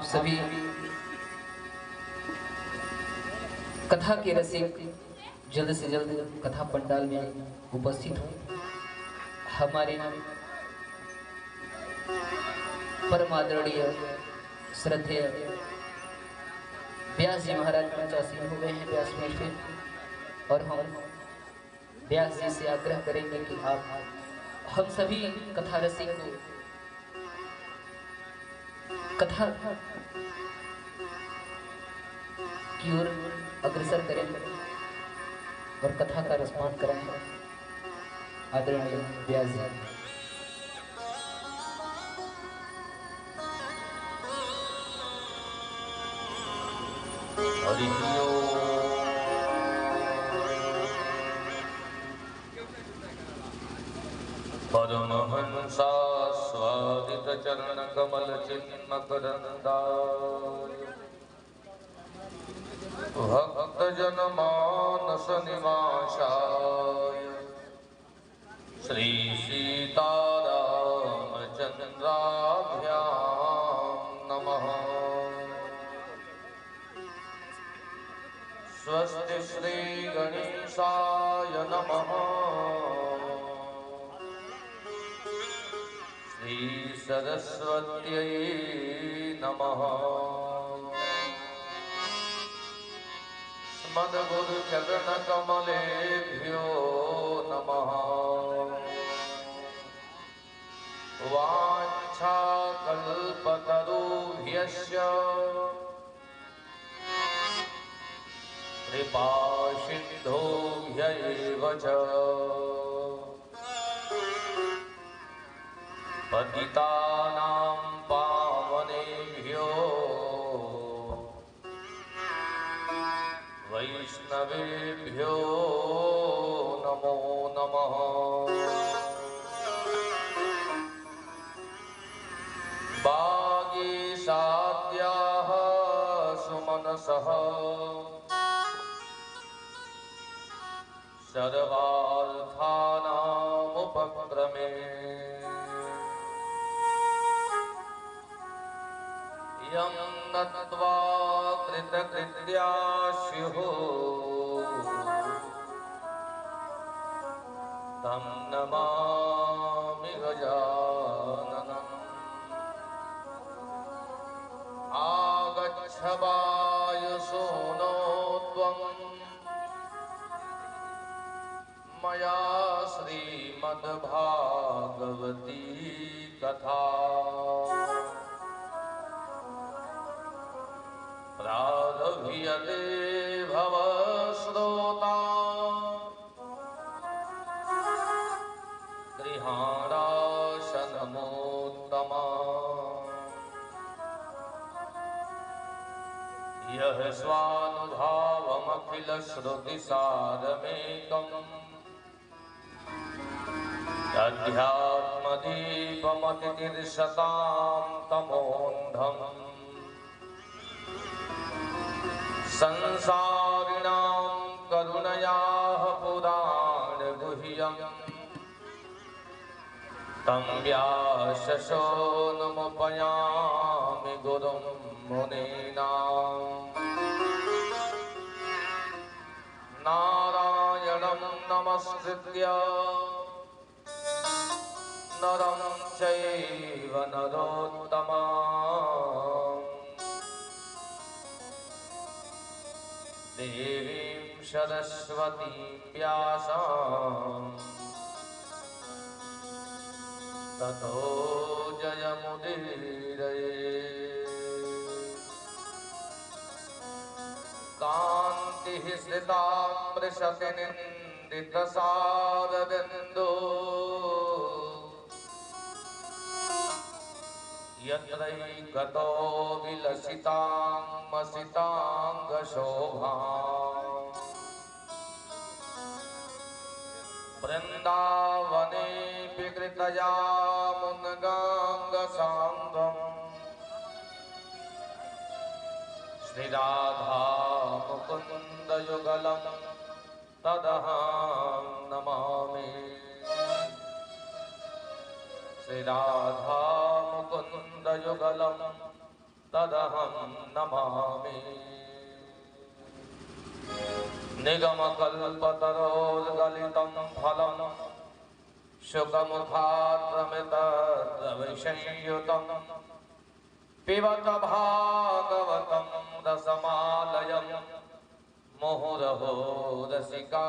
सभी कथा के रसिक जल्द से जल्द कथा पंडाल में उपस्थित हो। हमारे परम आदरणीय श्रद्धेय व्यास जी महाराज 85 हो गए हैं व्यास में से, और हम व्यास जी से आग्रह करेंगे कि आप हम सभी कथा रसिक को कथा की ओर अग्रसर करें और कथा का रसपान कराएं। आदरणीय व्यास जी। हरि परमहंसा स्वादित चरण कमल चिन्मकरंदाय भक्त जन मानस निवासाय श्री सीताराम चंद्राभ्याम नमः। स्वस्ति श्री गणेशाय नमः। श्री सरस्वत्यै नमः। स्मद्गुरु चरण कमलेभ्यो नमः। वाञ्छाकल्पतरुभ्यश्च कृपा सिन्धुभ्यैव च पतितानां पावनेभ्यो वैष्णवेभ्यो नमो नमः। वागीशाद्याः सुमनसः सर्वार्थानामुपक्रमे यं नत्वा कृतकृत्या स्युः तं नमामि गजाननम्। आगच्छ वायुसूनो त्वं मया श्रीमद्भागवती कथा प्रारभ्यते भव श्रोता गृहाणाशनमोत्तमा। यः स्वानुभावमखिलश्रुतिसारमेकम् अध्यात्मदीपमतितिर्षतां तमोऽन्धम् संसारिणां करुणयाः पुराणगुह्यम् तं व्यासशोनमुपयामि गुरुं मुनीनां। नारायणं नमस्कृत्य नरं चैव नरोत्तमम् देवीं सरस्वतीं व्यासं ततो जयमुदीरये। कान्तिः स्थितामृषतिनिन्दितसारबिन्दो यत्रैकतो विलसिताङ्गशोभा वृन्दावने विकृतया मुनगाङ्गसाङ्गम् श्रीराधा मुकुन्दयुगलं तदहं नमामि। श्रीराधा मुकुन्दयुगलं तदहं नमामि। निगमकल्पतरोर्गलितं फलं शुकमुखाद्रमितद्रविषंयुतं पिबत भागवतं रसमालयं मुहुरहो रसिका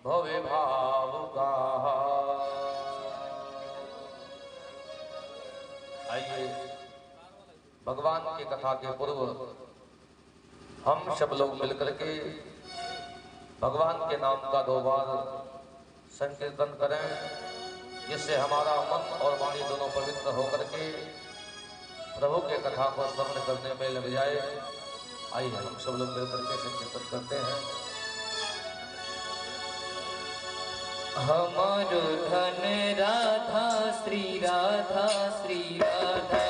भुवि भावुकाः। आइए भगवान की कथा के पूर्व हम सब लोग मिलकर के भगवान के नाम का 2 बार संकीर्तन करें, जिससे हमारा मन और वाणी दोनों पवित्र होकर के प्रभु के कथा को श्रवण करने में लग जाए। आइए हम सब लोग मिलकर के संकीर्तन करते हैं। हमारो धन राधा श्री राधा श्री राधा,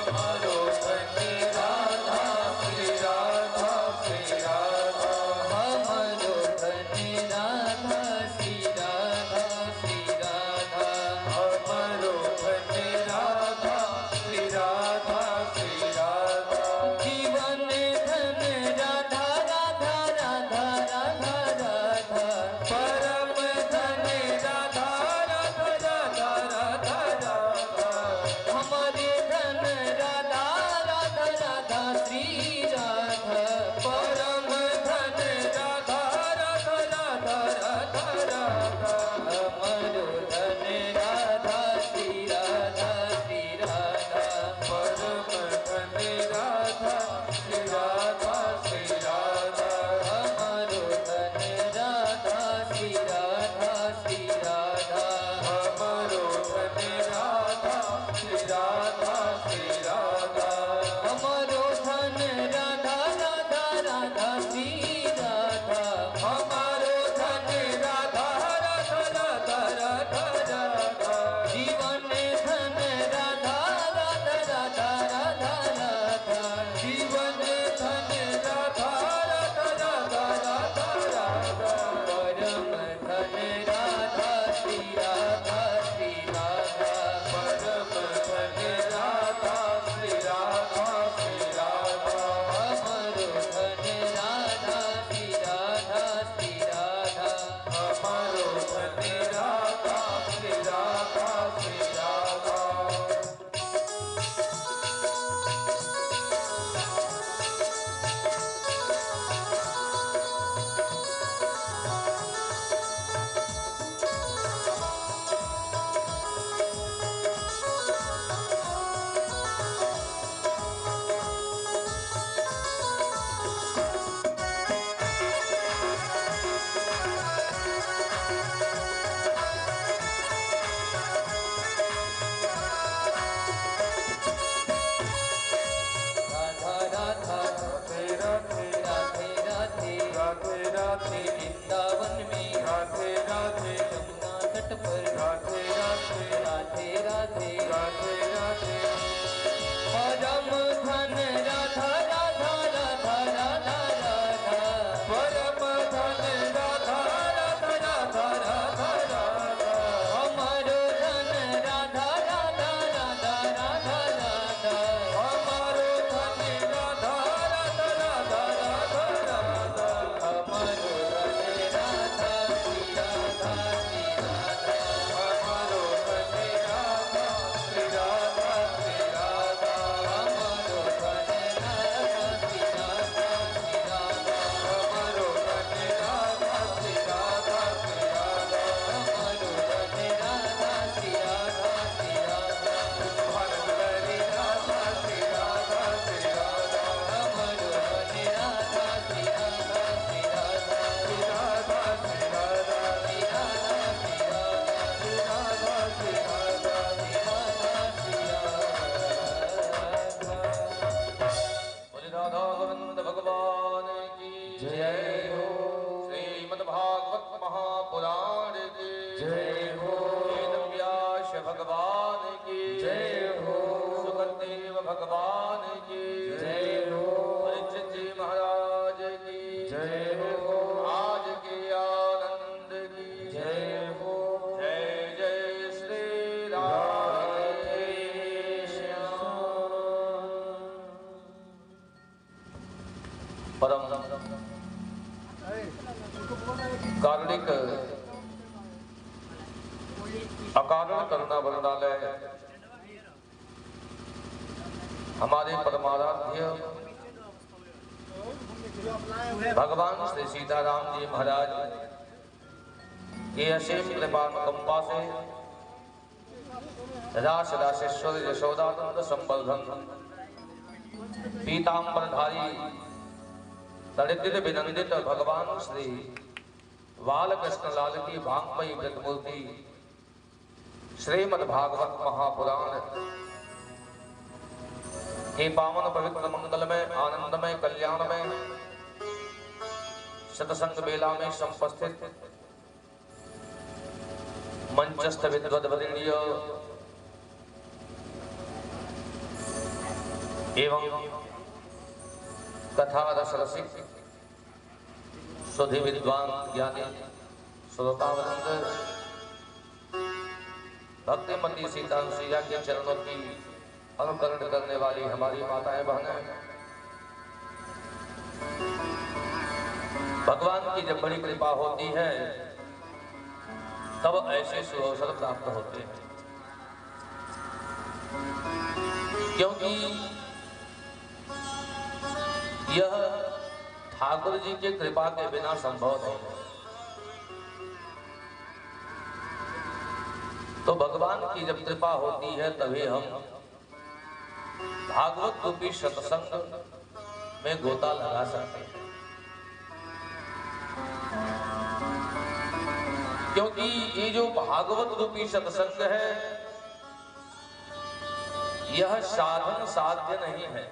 हमारो धन राधा श्री राधा श्री राधा, हमारो धन राधा श्री राधा श्री राधा, हमारो धन राधा श्री राधा श्री राधा, जीवन धन राधा राधा राधा राधा राधा, परम धन राधा राधा राधा राधा राधा, हमारे धन कारुणिक अकारण करुणा वरदालय हमारे परमाराध्य भगवान श्री सीताराम जी महाराज के असीम कृपा कंपा से राश राशेश्वर यशोदानंद संवर्धन पीतांबरधारी तड़ित विनंदित भगवान श्री बालकृष्ण लाल की भांगमयी प्रतिमूर्ति श्रीमद्भागवत महापुराण के पावन पवित्र मंगल में आनंदमय कल्याण में सतसंग बेला में संपस्थित मंचस्थ विद्वद्वरीय एवं कथा रस रसिक सुधि विद्वान ज्ञानी श्रोतावृंद भक्तिमती सीता अनुसुईया के चरणों की अनुकरण करने वाली हमारी माताएं बहनें, भगवान की जब बड़ी कृपा होती है तब ऐसे सुअवसर प्राप्त होते हैं, क्योंकि यह ठाकुर जी की कृपा के बिना संभव नहीं है। तो भगवान की जब कृपा होती है तभी हम भागवत रूपी सत्संग में गोता लगा सकते हैं, क्योंकि ये जो भागवत रूपी सत्संग है यह साधन साध्य नहीं है।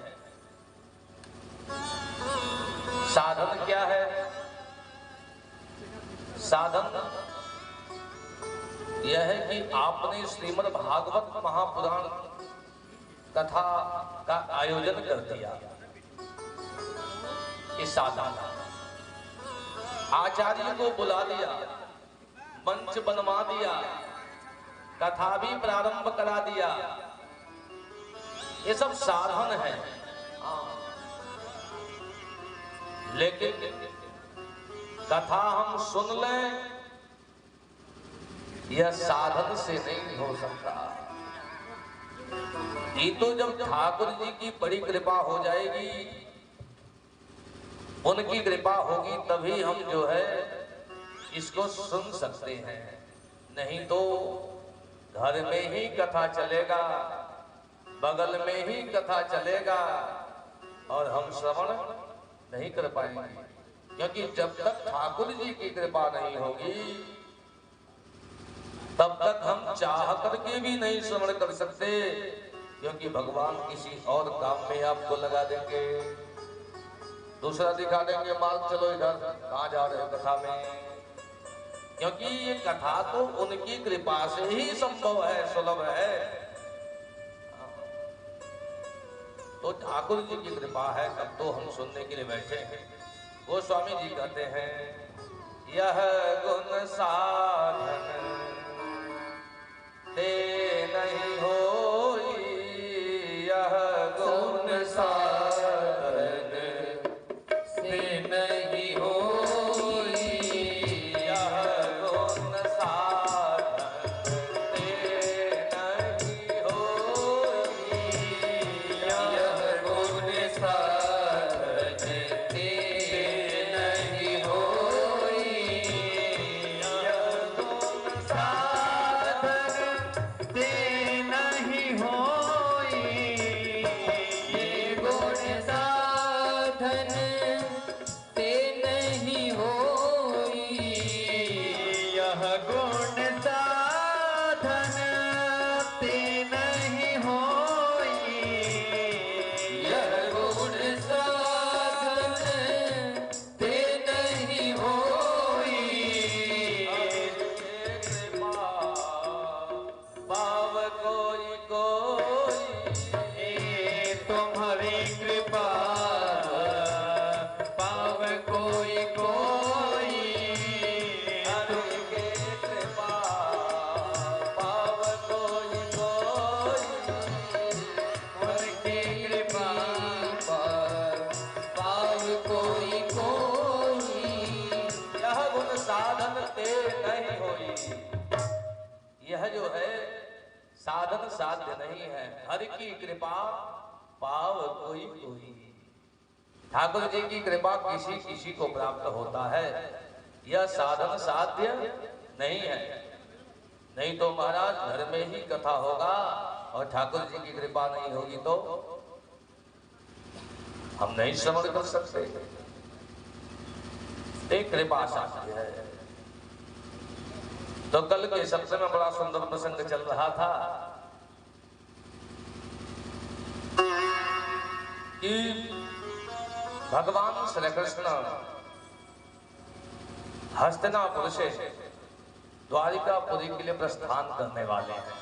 साधन क्या है? साधन यह है कि आपने श्रीमद् भागवत महापुराण कथा का आयोजन कर दिया, इस साधन आचार्य को बुला दिया, मंच बनवा दिया, कथा भी प्रारंभ करा दिया, ये सब साधन है। लेकिन कथा हम सुन लें यह साधन से नहीं हो सकता। ये तो जब ठाकुर जी की बड़ी कृपा हो जाएगी, उनकी कृपा होगी तभी हम जो है इसको सुन सकते हैं, नहीं तो घर में ही कथा चलेगा, बगल में ही कथा चलेगा और हम श्रवण नहीं कर पाएंगे, क्योंकि जब तक ठाकुर जी की कृपा नहीं होगी तब तक हम चाह करके भी नहीं श्रवण कर सकते, क्योंकि भगवान किसी और काम में आपको लगा देंगे, दूसरा दिखा देंगे, माल चलो इधर, कहाँ जा रहे हो कथा में, क्योंकि ये कथा तो उनकी कृपा से ही संभव है, सुलभ है। तो ठाकुर जी की कृपा है तब तो हम सुनने के लिए बैठे हैं। गोस्वामी जी कहते हैं यह गुण साधन ते नहीं होई, यह गुण साधन से नहीं होई, यह गुण साधन ते नहीं होई, यह गुण साधन ते नहीं होई, यह गुण साधन ते नहीं साधन साध्य नहीं है, हरि की कृपा पाव कोई कोई। ठाकुर जी की कृपा किसी किसी को प्राप्त होता है, यह साधन साध्य नहीं है। नहीं तो महाराज घर में ही कथा होगा और ठाकुर जी की कृपा नहीं होगी तो हम नहीं श्रवण कर सकते। एक कृपा साध्य है। तो कल के सप्ताह में बड़ा सुंदर प्रसंग चल रहा था कि भगवान श्री कृष्ण हस्तिनापुर से द्वारिकापुरी के लिए प्रस्थान करने वाले हैं।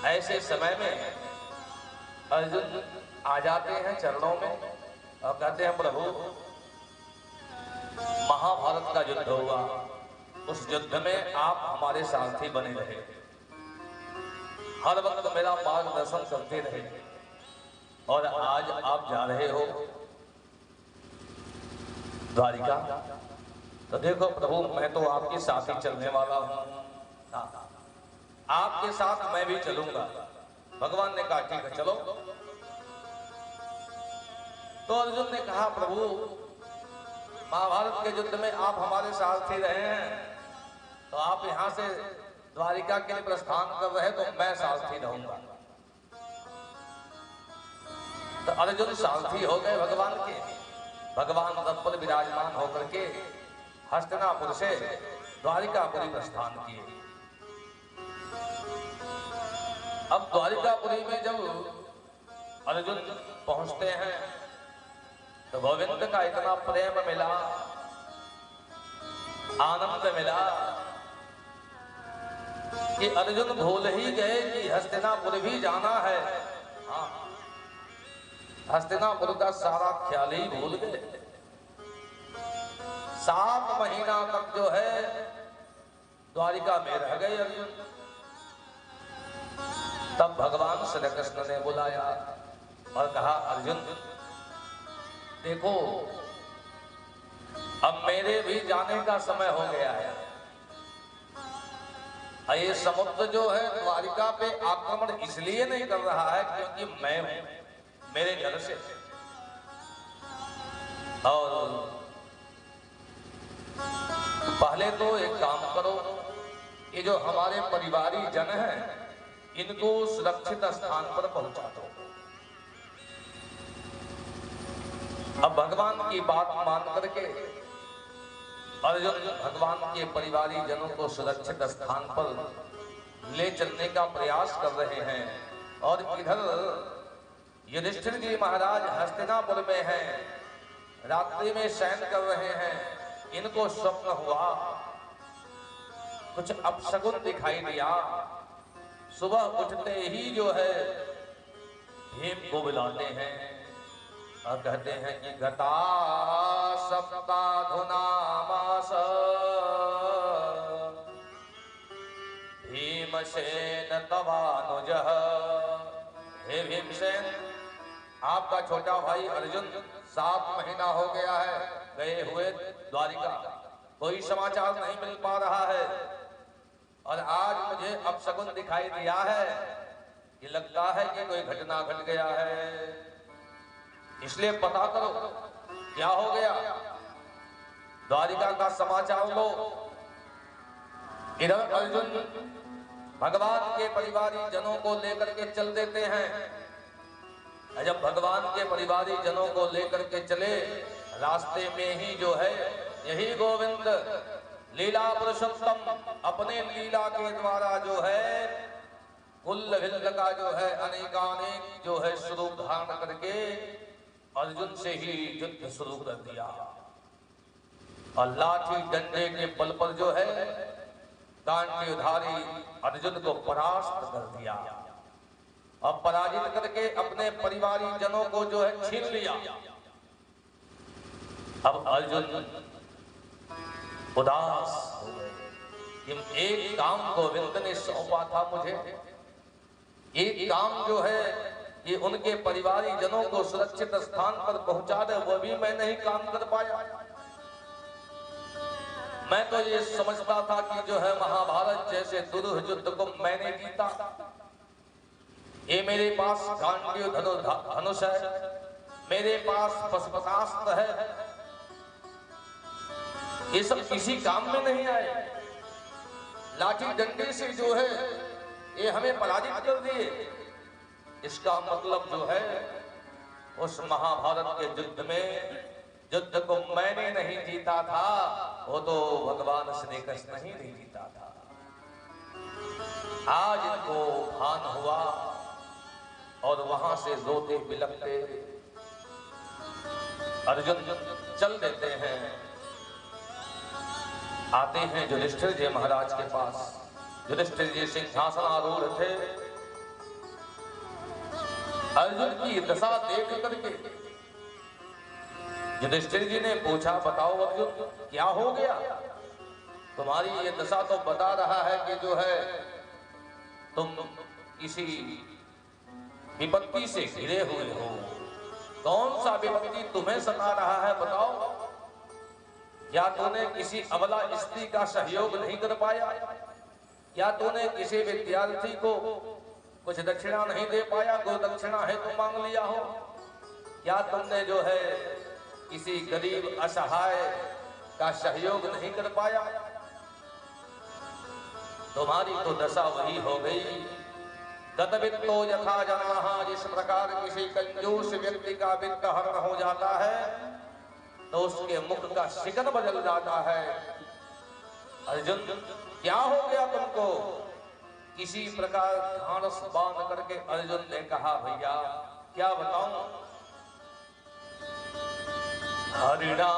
ऐसे समय में अर्जुन आ जाते हैं चरणों में और कहते हैं प्रभु महाभारत का युद्ध हुआ, उस युद्ध में आप हमारे सारथी बने रहे, हर वक्त मेरा मार्गदर्शन करते रहे, और आज आप जा रहे हो द्वारिका। तो देखो प्रभु मैं तो आपके साथ ही चलने वाला हूं, आपके साथ मैं भी चलूंगा। भगवान ने कहा ठीक है चलो। तो अर्जुन ने कहा प्रभु महाभारत के युद्ध में आप हमारे सारथी रहे हैं, तो आप यहां से द्वारिका के लिए प्रस्थान कर रहे तो मैं सारथी रहूंगा। तो अर्जुन सारथी हो गए भगवान के। भगवान रथ पर विराजमान होकर के हस्तिनापुर से द्वारिकापुरी प्रस्थान किए। अब द्वारिकापुरी में जब अर्जुन पहुंचते हैं तो गोविंद का इतना प्रेम मिला, आनंद मिला कि अर्जुन भूल ही गए कि हस्तिनापुर भी जाना है। हाँ, हस्तिनापुर का सारा ख्याल ही भूल गए। 7 महीना तक जो है द्वारिका में रह गए अर्जुन। तब भगवान श्री कृष्ण ने बुलाया और कहा अर्जुन देखो अब मेरे भी जाने का समय हो गया है। ये समुद्र जो है द्वारिका पे आक्रमण इसलिए नहीं कर रहा है क्योंकि मैं हूं मेरे घर से, और पहले तो एक काम करो, ये जो हमारे परिवारी जन हैं इनको सुरक्षित स्थान पर पहुंचा दो। अब भगवान की बात मान करके अर्जुन भगवान के परिवारी जनों को सुरक्षित स्थान पर ले चलने का प्रयास कर रहे हैं। और इधर युधिष्ठिर जी महाराज हस्तिनापुर में हैं, रात्रि में शयन कर रहे हैं। इनको स्वप्न हुआ, कुछ अपशगुन दिखाई दिया। सुबह उठते ही जो है भीम को बुलाते हैं और कहते हैं कि गता सप्ताधुना मास भीमसेन तवानुजः। हे भीमसेन, आपका छोटा भाई अर्जुन 7 महीना हो गया है गए हुए द्वारिका, कोई समाचार नहीं मिल पा रहा है, और आज मुझे अपशगुन दिखाई दिया है कि लगता है कि कोई घटना घट गया है, इसलिए पता करो क्या हो गया, द्वारिका का समाचार लो। इधर अर्जुन भगवान के परिवारी जनों को लेकर के चल देते हैं। जब भगवान के परिवारी जनों को लेकर के चले, रास्ते में ही जो है यही गोविंद लीला पुरुषोत्तम अपने लीला के द्वारा जो है कुल भिल्ल का जो है अनेकानेक जो है स्वरूप धारण करके अर्जुन से ही युद्ध शुरू कर दिया। और लाठी डंडे के बल पर जो है गांडीवधारी अर्जुन को परास्त कर दिया और पराजित करके अपने परिवारी जनों को जो है छीन लिया। अब अर्जुन उदास हो गए कि एक काम गोविंद ने सौंपा था मुझे, एक काम जो है कि उनके परिवारी जनों को सुरक्षित स्थान पर पहुंचा दे, वो भी मैं नहीं काम कर पाया। मैं तो ये समझता था कि जो है महाभारत जैसे दुरूह युद्ध को मैंने जीता। ये मेरे पास गांडीव धनुष है, मेरे पास पशुपतास्त्र है, ये सब किसी काम में नहीं आए। लाठी डंडे से जो है ये हमें पराजित कर दिए। इसका मतलब जो है उस महाभारत के युद्ध में युद्ध को मैंने नहीं जीता था, वो तो भगवान श्री कृष्ण ही नहीं जीता था। आज इनको भान हुआ और वहां से रोते बिलखते अर्जुन चल देते हैं, आते हैं युधिष्ठिर जी महाराज के पास। युधिष्ठिर जी सिंहासन आरूढ़ थे। अर्जुन की दशा देख करके युधिष्ठिर जी ने पूछा, बताओ अर्जुन क्या हो गया? तुम्हारी ये दशा तो बता रहा है कि जो है तुम किसी विपत्ति से घिरे हुए हो। कौन सा विपत्ति तुम्हें सता रहा है बताओ? क्या तूने किसी अबला स्त्री का सहयोग नहीं कर पाया? क्या तूने किसी विद्यार्थी को कुछ दक्षिणा नहीं दे पाया? गो दक्षिणा है तो मांग लिया हो? क्या तुमने जो है किसी गरीब असहाय का सहयोग नहीं कर पाया? तुम्हारी तो दशा वही हो गई। गतवित्तो यथा जनाः, जिस प्रकार किसी कंजूस व्यक्ति का वित्त हरण हो जाता है तो उसके मुख का शिकन बदल जाता है। अर्जुन क्या हो गया तुमको? किसी प्रकार ढांढस बांध करके अर्जुन ने कहा, भैया क्या बताऊं? हरिणा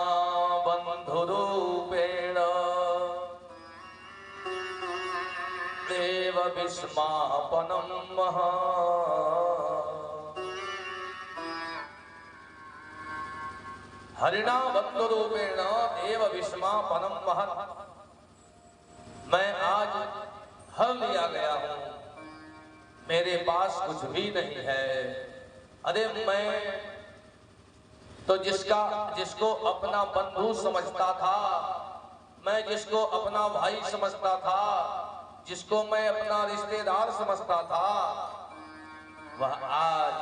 बंधु रूपेण देव विस्मापनम महा। हरिणा बंधु रूपेण देव विस्मापनम महत्। मैं आज हर लिया गया हूं, मेरे पास कुछ भी नहीं है। अरे मैं तो जिसको अपना बंधु समझता था, मैं जिसको अपना भाई समझता था, जिसको मैं अपना रिश्तेदार समझता था, वह आज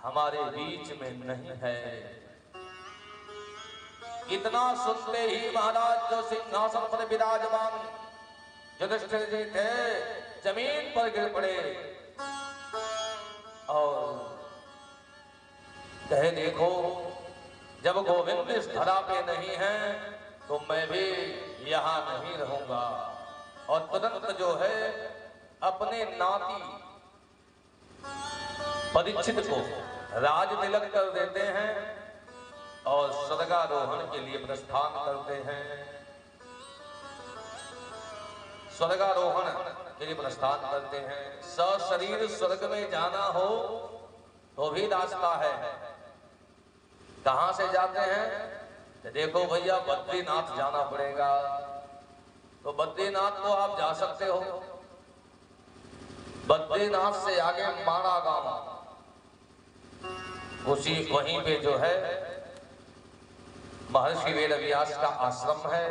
हमारे बीच में नहीं है। इतना सुनते ही महाराज जो सिंहासन पर विराजमान युधिष्ठिर जी थे जमीन पर गिर पड़े और कहे, देखो जब गोविंद इस धरा पे नहीं है तो मैं भी यहां नहीं रहूंगा। और तुरंत जो है अपने नाती परीक्षित को राज तिलक कर देते हैं और स्वर्गारोहण के लिए प्रस्थान करते हैं। स्वर्गारोहण के लिए प्रस्थान करते हैं। सशरीर स्वर्ग में जाना हो तो भी रास्ता है। कहां से जाते हैं? तो देखो भैया बद्रीनाथ जाना पड़ेगा। तो बद्रीनाथ तो आप जा सकते हो। बद्रीनाथ से आगे माणा गांव, उसी वहीं पे जो है महर्षि वेदव्यास का आश्रम है।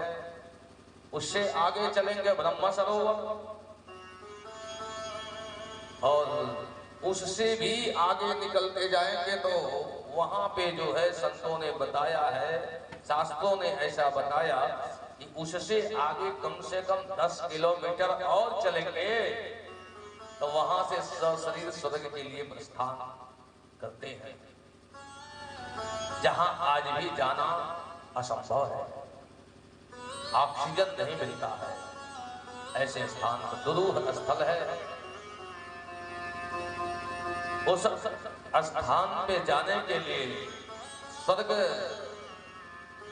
उससे आगे चलेंगे ब्रह्म सरोवर, और उससे भी आगे निकलते जाएंगे तो वहां पे जो है संतों ने बताया है, शास्त्रों ने ऐसा बताया कि उससे आगे कम से कम 10 किलोमीटर और चलेंगे तो वहां से सशरीर स्वर्ग के लिए प्रस्थान करते हैं, जहां आज भी जाना असंभव है। ऑक्सीजन नहीं मिलता है, ऐसे स्थान पर दुरूह स्थल है। उस स्थान पे जाने के लिए, स्वर्ग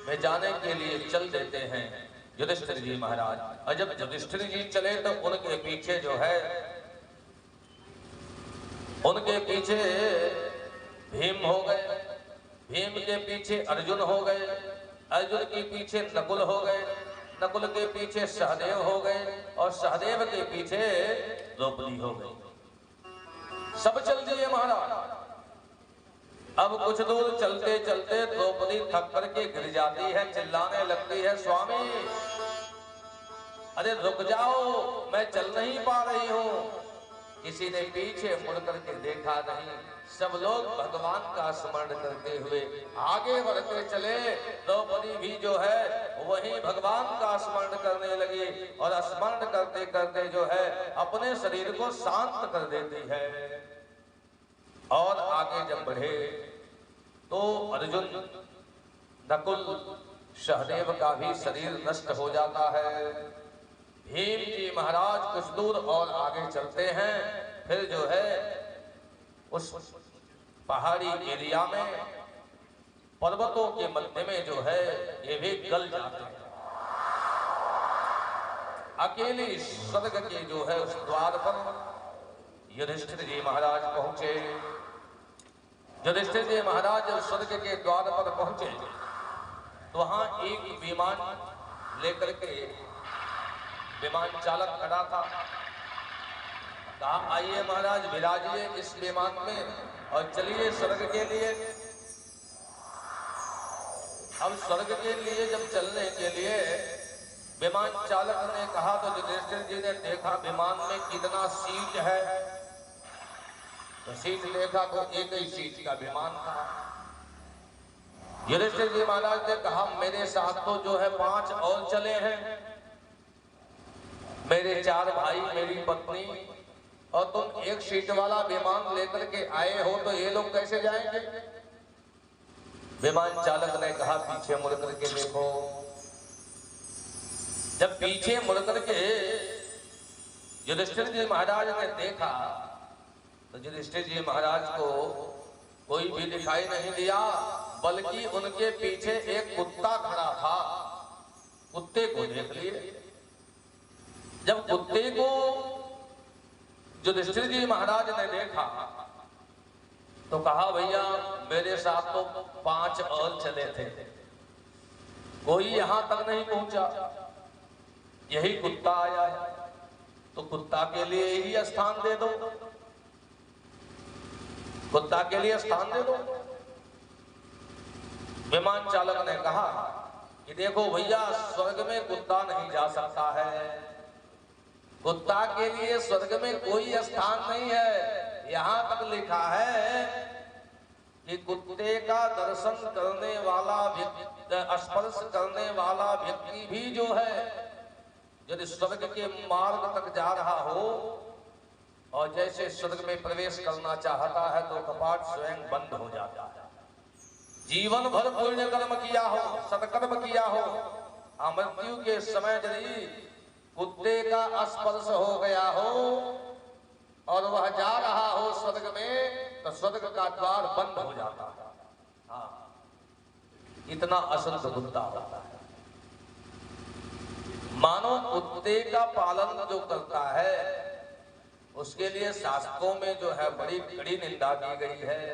में जाने के लिए चल देते हैं युधिष्ठिर जी महाराज। और जब युधिष्ठिर जी चले तो उनके पीछे जो है, उनके पीछे भीम हो गए, भीम के पीछे अर्जुन हो गए, अर्जुन के पीछे नकुल हो गए, नकुल के पीछे सहदेव हो गए, और सहदेव के पीछे द्रौपदी हो गई। सब चल दिए महाराज। अब कुछ दूर चलते चलते द्रौपदी थक करके गिर जाती है, चिल्लाने लगती है, स्वामी अरे रुक जाओ, मैं चल नहीं पा रही हूँ। किसी ने पीछे मुड़ करके देखा नहीं, सब लोग भगवान का स्मरण करते हुए आगे बढ़ते चले। द्रौपदी भी जो है वही भगवान का स्मरण करने लगी और स्मरण करते करते जो है अपने शरीर को शांत कर देती है। और आगे जब बढ़े तो अर्जुन, नकुल, सहदेव का भी शरीर नष्ट हो जाता है। भीम जी महाराज कुछ दूर और आगे चलते हैं, फिर जो है उस पहाड़ी एरिया में पर्वतों के मध्य में जो है ये भी गल जाते हैं। अकेले स्वर्ग के जो है उस द्वार पर युधिष्ठिर जी महाराज पहुंचे। युधिष्ठिर जी महाराज जब स्वर्ग के द्वार पर पहुंचे तो वहां एक विमान लेकर के विमान चालक खड़ा था। कहा, आइए महाराज, विराजिए इस विमान में और चलिए स्वर्ग के लिए। अब स्वर्ग के लिए जब चलने के लिए विमान चालक ने कहा तो युधिष्ठिर जी ने देखा विमान में कितना सीट है, तो सीट देखा तो एक ही सीट का विमान था। युधिष्ठिर जी महाराज ने कहा, मेरे साथ तो जो है 5 और चले हैं, मेरे 4 भाई, मेरी पत्नी, और तुम एक सीट वाला विमान लेकर के आए हो, तो ये लोग कैसे जाएंगे? विमान चालक ने कहा, पीछे मुड़ करके देखो। जब पीछे मुड़ करके युधिष्ठिर जी महाराज ने देखा तो युधिष्ठिर जी महाराज को कोई भी दिखाई नहीं दिया, बल्कि उनके पीछे एक कुत्ता खड़ा था। कुत्ते को देख लिए। जब कुत्ते को युधिष्ठिर जी महाराज ने देखा तो कहा, भैया मेरे साथ तो 5 और चले थे, कोई यहां तक नहीं पहुंचा, यही कुत्ता आया है, तो कुत्ता के लिए ही स्थान दे दो, कुत्ता के लिए स्थान दे दो। विमान चालक ने कहा कि देखो भैया, स्वर्ग में कुत्ता नहीं जा सकता है, कुत्ता के लिए स्वर्ग में कोई स्थान नहीं है। यहां तक लिखा है कि कुत्ते का दर्शन करने वाला व्यक्ति, स्पर्श करने वाला व्यक्ति भी जो है यदि स्वर्ग के मार्ग तक जा रहा हो और जैसे स्वर्ग में प्रवेश करना चाहता है तो कपाट स्वयं बंद हो जाता है। जीवन भर पुण्य कर्म किया हो, सत्कर्म किया हो, मृत्यु के समय यदि कुत्ते का स्पर्श हो गया हो और वह जा रहा हो स्वर्ग में, तो स्वर्ग का द्वार बंद हो जाता है। हाँ, इतना असंत कुत्ता होता है। मानो कुत्ते का पालन जो करता है उसके लिए शास्त्रों में जो है बड़ी कड़ी निंदा की गई है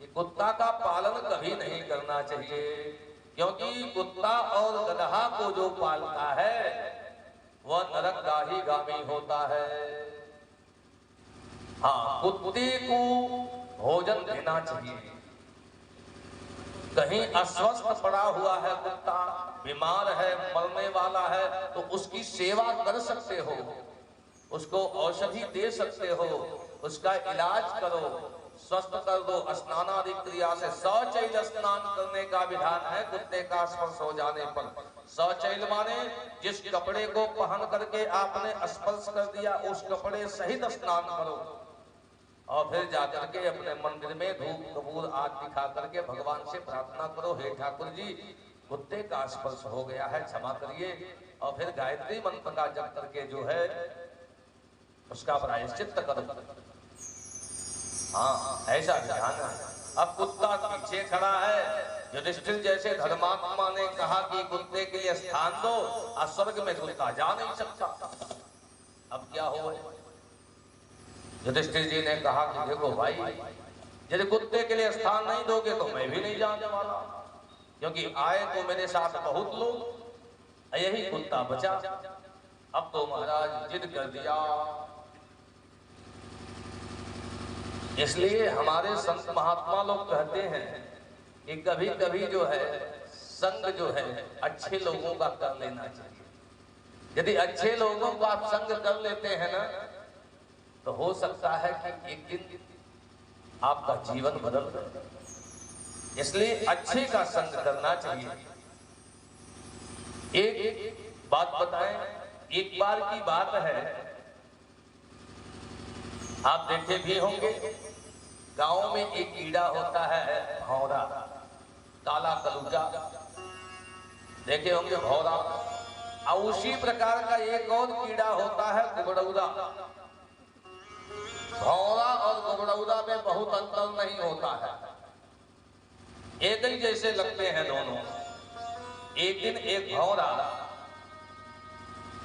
कि कुत्ता का पालन कभी नहीं करना चाहिए, क्योंकि कुत्ता और गदहा को जो पालता है वह नरकगाही गामी होता है। हाँ, कुत्ते को भोजन देना चाहिए। कहीं अस्वस्थ पड़ा हुआ है कुत्ता, बीमार है, मरने वाला है, तो उसकी सेवा कर सकते हो, उसको औषधि दे सकते हो, उसका इलाज करो, स्वस्थ कर दो। स्नानादि क्रिया से सचैल स्नान करने का विधान है कुत्ते का स्पर्श हो जाने पर। सचैल माने जिस कपड़े को पहन करके आपने स्पर्श कर दिया उस कपड़े सहित स्नान करो और फिर जाकर के अपने मंदिर में धूप कपूर आदि दिखा करके भगवान से प्रार्थना करो, हे ठाकुर जी कुत्ते का स्पर्श हो गया है, क्षमा करिए, और फिर गायत्री मंत्र का जप करके जो है उसका प्रायश्चित करो। हाँ, ऐसा ध्यान है। अब कुत्ता पीछे खड़ा है, युधिष्ठिर जैसे धर्मात्मा ने कहा कि कुत्ते के लिए स्थान दो, और स्वर्ग में कुत्ता जा नहीं सकता। अब क्या हो? युधिष्ठिर जी ने कहा कि देखो भाई, यदि कुत्ते के लिए स्थान नहीं दोगे तो मैं भी नहीं जाने वाला, क्योंकि आए तो मेरे साथ बहुत लोग, यही कुत्ता बचा। अब तो महाराज जिद कर दिया। इसलिए हमारे संत महात्मा लोग कहते हैं कि कभी कभी जो है संग जो है अच्छे लोगों का कर लेना चाहिए। यदि अच्छे लोगों को आप संग कर लेते हैं ना, तो हो सकता है कि एक दिन आपका जीवन बदल जाए। इसलिए अच्छे का संग करना चाहिए। एक बात बताएं, एक बार की बात है, आप देखे भी होंगे, गांव में एक कीड़ा होता है भौरा, काला कलूजा, देखे होंगे भौरा। और उसी प्रकार का एक और कीड़ा होता है गुबड़ौदा। भौरा और गुबड़ौदा में बहुत अंतर नहीं होता है, एक ही जैसे लगते हैं दोनों। एक दिन एक भौरा,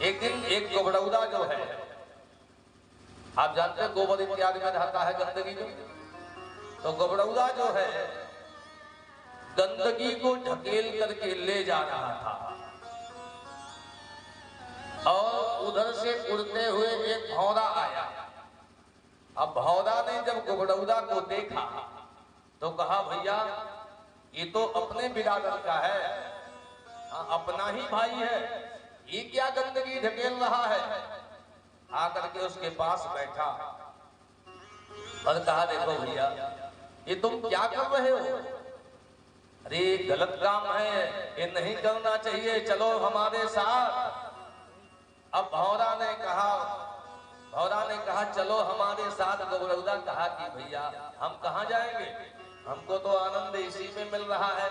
एक दिन एक गुबड़ौदा जो है, आप जानते हैं गोबर इत्यादि में रहता है गंदगी में, तो गुबड़ौदा जो है गंदगी को ढकेल करके ले जा रहा था, और उधर से उड़ते हुए एक भौरा आया। अब भौरा ने जब गुबड़ौदा को देखा तो कहा, भैया ये तो अपने बिरादर का है, अपना ही भाई है, ये क्या गंदगी ढकेल रहा है। आकर के उसके पास बैठा और कहा, देखो भैया ये तुम क्या कर रहे हो, अरे गलत काम है, ये नहीं करना चाहिए, चलो हमारे साथ। अब भौरा ने कहा चलो हमारे साथ। गुबड़ौदा कहा कि भैया हम कहाँ जाएंगे, हमको तो आनंद इसी में मिल रहा है,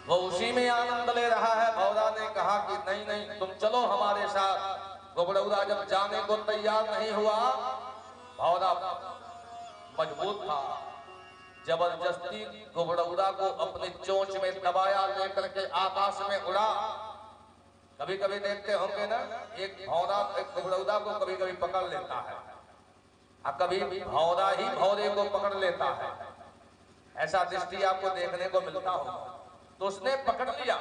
वो उसी में आनंद ले रहा है। भौरा ने कहा कि नहीं नहीं तुम चलो हमारे साथ। गुबड़ौदा जब जाने को तैयार नहीं हुआ, भौरा मजबूत था, जबरदस्ती गुबड़ौदा को अपने चोंच में दबाया, लेकर के आकाश में उड़ा। कभी कभी देखते होंगे ना, एक भौरा एक गुबड़ौदा को कभी कभी पकड़ लेता है, और कभी भौरा ही भौरे को पकड़ लेता है, ऐसा दृष्टि आपको देखने को मिलता होगा। तो उसने पकड़ लिया,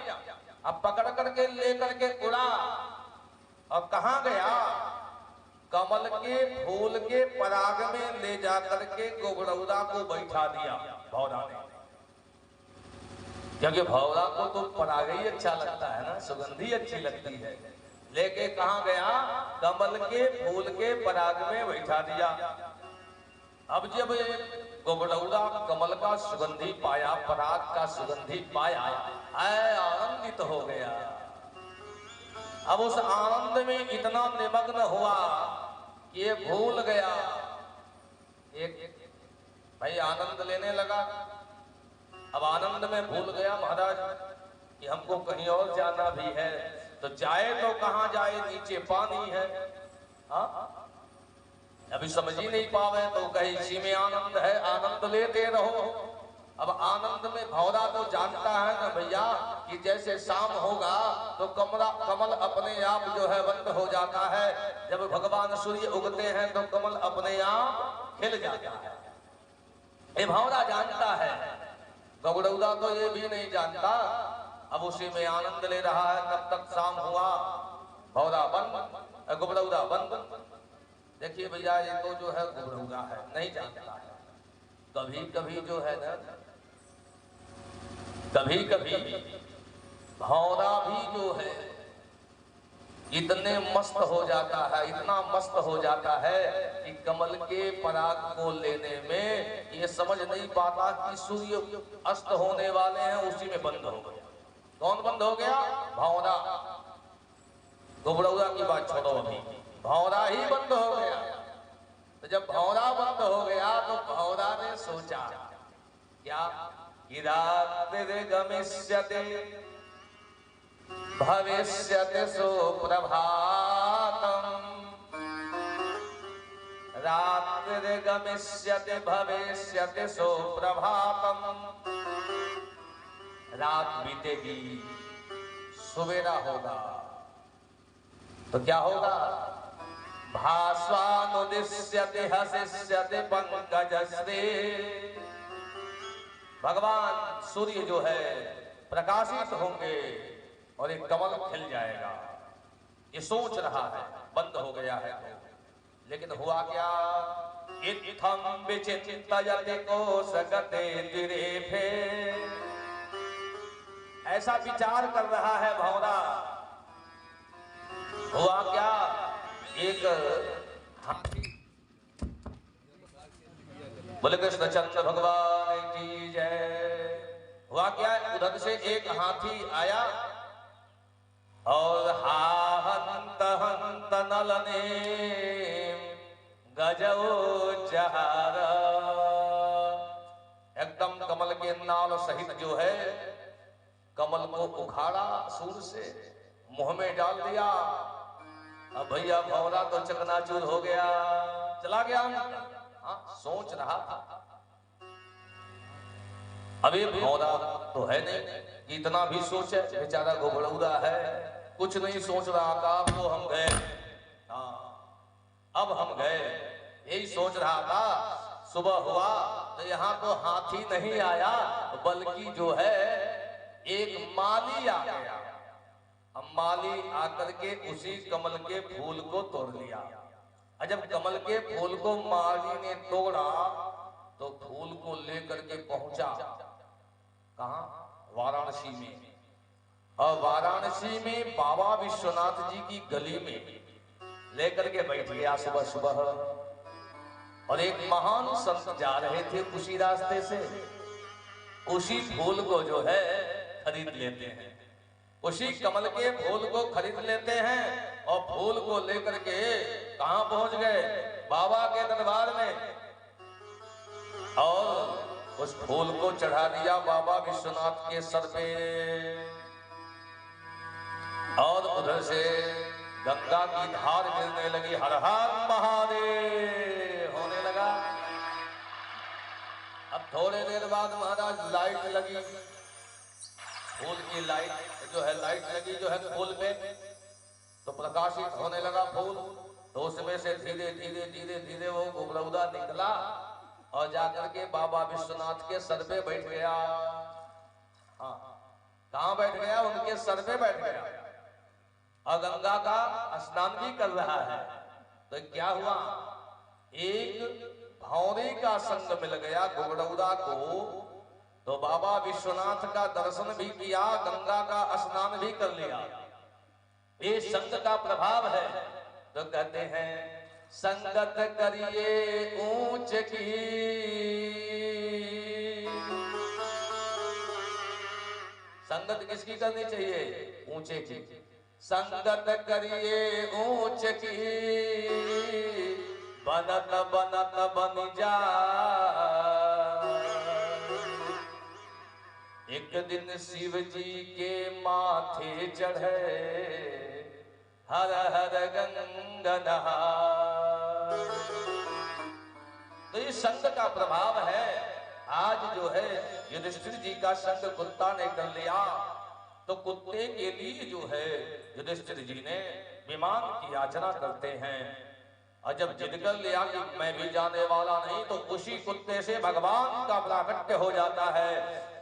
अब पकड़ करके लेकर के उड़ा, और कहाँ गया, कमल के फूल के पराग में ले जाकर के गुबड़ौदा को बैठा दिया भौरा ने। क्योंकि भौरा को तो पराग ही अच्छा लगता है ना, सुगंधी अच्छी लगती है। लेके कहाँ गया, कमल के फूल के पराग में बैठा दिया। अब जब गुबड़ौदा कमल का सुगंधी पाया, पराग का सुगंधी पाया, आनंदित हो गया। अब उस आनंद में इतना निमग्न हुआ कि ये भूल गया, एक भाई आनंद लेने लगा। अब आनंद में भूल गया महाराज कि हमको कहीं और जाना भी है, तो जाए तो कहाँ जाए, नीचे पानी है। हाँ अभी समझ ही नहीं पावे, तो कहे इसी में आनंद है, आनंद लेते रहो। अब आनंद में भौरा तो जानता है ना भैया कि जैसे शाम होगा तो कमल अपने आप जो है बंद हो जाता है, जब भगवान सूर्य उगते हैं तो कमल अपने आप खिल जाता है। ये भौरा जानता है, गुबड़ौदा तो ये भी नहीं जानता। अब उसी में आनंद ले रहा है, तब तक शाम हुआ, भौरा बंद, गुबड़ौदा बंद। देखिए भैया ये तो जो है गुबड़ौदा है, नहीं जानता है। कभी कभी जो है ना, कभी कभी भौरा भी जो है इतने मस्त हो जाता है, इतना मस्त हो जाता है कि कमल के पराग को लेने में ये समझ नहीं पाता कि सूर्य अस्त होने वाले हैं, उसी में बंद हो गया। कौन बंद हो गया, भौरा। गुबड़ौदा की बात छोड़ो, अभी भौरा ही बंद हो गया। तो जब भौरा बंद हो गया तो भौरा ने सोचा क्या, कि रात्रि गमिष्यते भविष्यति सुप्रभातम्, रात्रि गमिष्यति भविष्यति सुप्रभातम्। रात बीतेगी, सवेरा होगा, तो क्या होगा, भास्वानुदिश्यति हसिष्यति पंकजश्री। भगवान सूर्य जो है प्रकाशित होंगे और एक कमल खिल जाएगा। ये सोच रहा है, बंद हो गया है तो। लेकिन हुआ क्या, इत्थं विचिन्तयति कोशगते तिरेफे। ऐसा विचार कर रहा है भौरा हुआ क्या, एक हाथी, बोले कृष्णचंद्र भगवान की जय। हुआ क्या, उधर से एक हाथी आया और हंत हंत नलने गजो जहारा, एकदम कमल के नाल सहित जो है कमल को उखाड़ा, सूर से मुंह में डाल दिया। अब भैया भौरा तो चकनाचूर हो गया, चला गया। सोच रहा था अभी भौरा तो है नहीं, इतना भी सोचे, बेचारा घुबड़ौदा है, कुछ नहीं सोच रहा था। अब तो हम गए, अब हम गए, यही सोच रहा था। सुबह हुआ तो यहाँ तो हाथी नहीं आया, बल्कि जो है एक माली आ गया। अब माली आकर के उसी कमल के फूल को तोड़ लिया। जब कमल के फूल को माली ने तोड़ा तो फूल को लेकर के पहुंचा कहां, वाराणसी में। और वाराणसी में बाबा विश्वनाथ जी की गली में लेकर के बैठ गया सुबह सुबह। और एक महान संत जा रहे थे उसी रास्ते से, उसी फूल को जो है खरीद लेते हैं, उसी कमल के फूल को खरीद लेते हैं। और फूल को लेकर के कहां पहुंच गए, बाबा के दरबार में। और उस फूल को चढ़ा दिया बाबा विश्वनाथ के सर पे। और उधर से गंगा की धार गिरने लगी, हर हर महादेव होने लगा। अब थोड़े देर बाद महाराज लाइट लगी, फूल की लाइट जो है, लाइट लगी जो है फूल पे, तो प्रकाशित होने लगा फूल। तो उसमें से धीरे धीरे धीरे धीरे वो घुबड़ौदा निकला और जाकर के बाबा विश्वनाथ के सर पे बैठ गया। हाँ, कहां बैठ गया, उनके सर पे बैठ गया। और गंगा का स्नान भी कर रहा है। तो क्या हुआ, एक भौरे का संग मिल गया घुबड़ौदा को। तो बाबा विश्वनाथ का दर्शन भी किया, गंगा का स्नान भी कर लिया। ये संग का प्रभाव है। तो कहते हैं संगत करिए ऊंच की, संगत किसकी करनी चाहिए, ऊंचे की। संगत करिए ऊंच की, बनत बनत बन जा। एक दिन शिव जी के माथे चढ़े हर हर गंगा नहार। तो ये संग का प्रभाव है। आज जो है युधिष्ठिर जी का संग कुत्ता ने कर लिया, तो कुत्ते के लिए जो है युधिष्ठिर जी ने विमान की याचना करते हैं। और जब जिद कर लिया कि मैं भी जाने वाला नहीं, तो उसी कुत्ते से भगवान का प्राकट्य हो जाता है।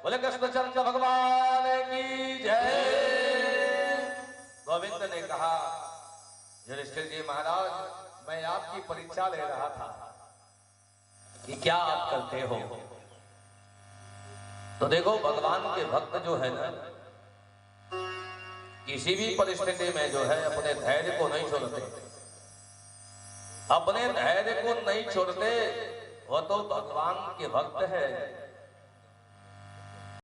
बोले कृष्णचंद्र भगवान की जय। गोविंद ने कहा युधिष्ठिर जी महाराज, मैं आपकी परीक्षा ले रहा था कि क्या आप करते हो। तो देखो भगवान के भक्त जो है ना, किसी भी परिस्थिति में जो है अपने धैर्य को नहीं छोड़ते, अपने धैर्य को नहीं छोड़ते। वो तो भगवान के भक्त है।